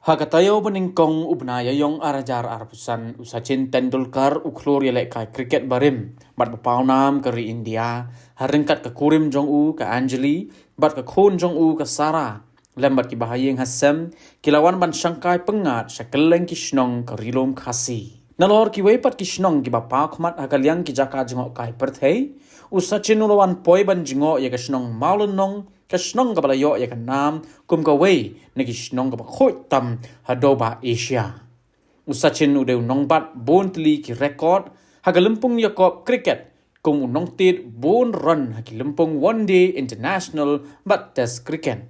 Hakatayo beningkong ubnaya yong arajar arpusan Sachin Tendulkar uklor yelek kai cricket barim bat bapau nam kari India haringkat ke Kurim Jong U ke Anjali bat ke Khon Jong U ke Sarah lembat ki bahayeng Hassam kilawan ban sangkai pengat sakeleng ki snong ke rilom khasi nalor ki wepat ki snong ki bapau khmat hakalyang ki jaka jengok kai perthei Sachin ulawan poi ban jengok ya ke snong maulun nong ka snong ka balayo ya ka nam kum ka wei nagi snong ka khoi tam hadoba Asia Sachin udeu nong bat bon tli ki record ha ka lempung yakop cricket kum nong tit bon run ha ki lempung one day international bat test cricket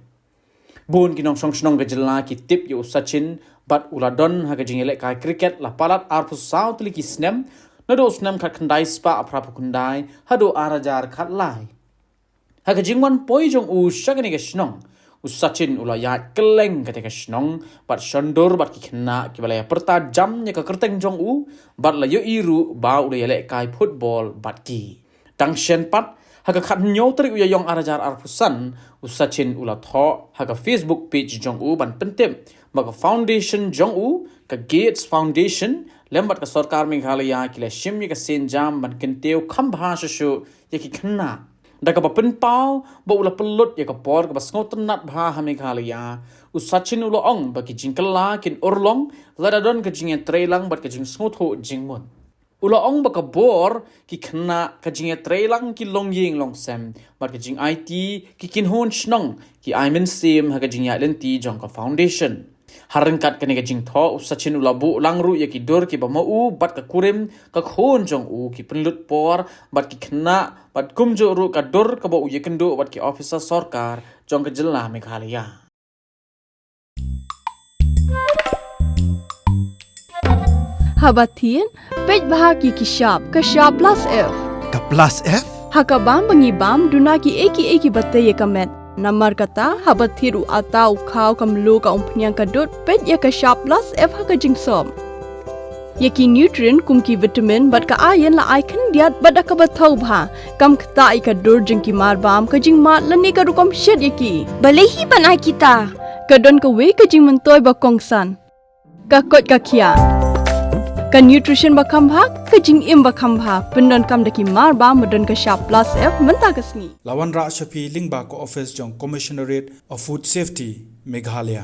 bon ki nong song snong ka jela ki tip yo Sachin bat uladon ha ka jingele ka cricket la palat arpu sau tli ki snem nado snem khat khandai spa aprap kundai hado arajar khat lai Haka jingwan poi jong u shagani ke snong Sachin ulayat keleng ketika snong bat shondur bat ki khna ki balaya perta jam nya ka kerteng jong u bat la yo iru ba u lek kai football bat ki tang shen pat haka khat nyo tri u yong arajar arpusan Sachin ula tho haka Facebook page jong u ban pentem maka foundation jong u ka Gates Foundation lembat ka sarkar Meghalaya ki la shim ka sen jam ban kenteu khambha shu yaki khna Daka ba penpau ba ula pelut ya ka por ka ba sngoten nat bha ha Meghalaya Sachin ula ong ba ki jingkala kin urlong ladadon ka jing trelang bat ka jing snotho jingmon ula ong ba ka bor ki khna ka jing trelang ki longying longsem bat ka jing IT ki kin hon snong ki aimen sim ha ka jing ya lenti jong ka foundation harengkat kene ka jing tho Sachin ula bu langru ya ki dor ki ba mau bat ka kurim ka khon jong u ki penlut por bat ki khna bat kumjo ru ka dor ka ba u ye kendo bat ki officer sarkar jong ka jilla Meghalaya Habatin pej bahaki ki shap plus F Ka plus F? haka bam bangi bam duna ki eki batte ye kamet Namar kata habat thiru atau khau kam lo ka umpnyang ka dot pet ya ka sharp plus F haka jingsom. Yaki nutrient kum ki vitamin bat ka iron la icon diat bat ka bathau bha kam khta I ka dor jing ki mar bam ka jing mat lani ka rukom shed yaki. Balehi banai kita. Ka don ka we ka jing mentoy ba kongsan. Ka kot ka khia. Ka nutrition ba kham bha ka jing im ba kham bha pendon kam daki mar bam madon ka sharp plus F menta ka sngi. Lawan Ra Shafi Lingba ko office jong Commissionerate of Food Safety Meghalaya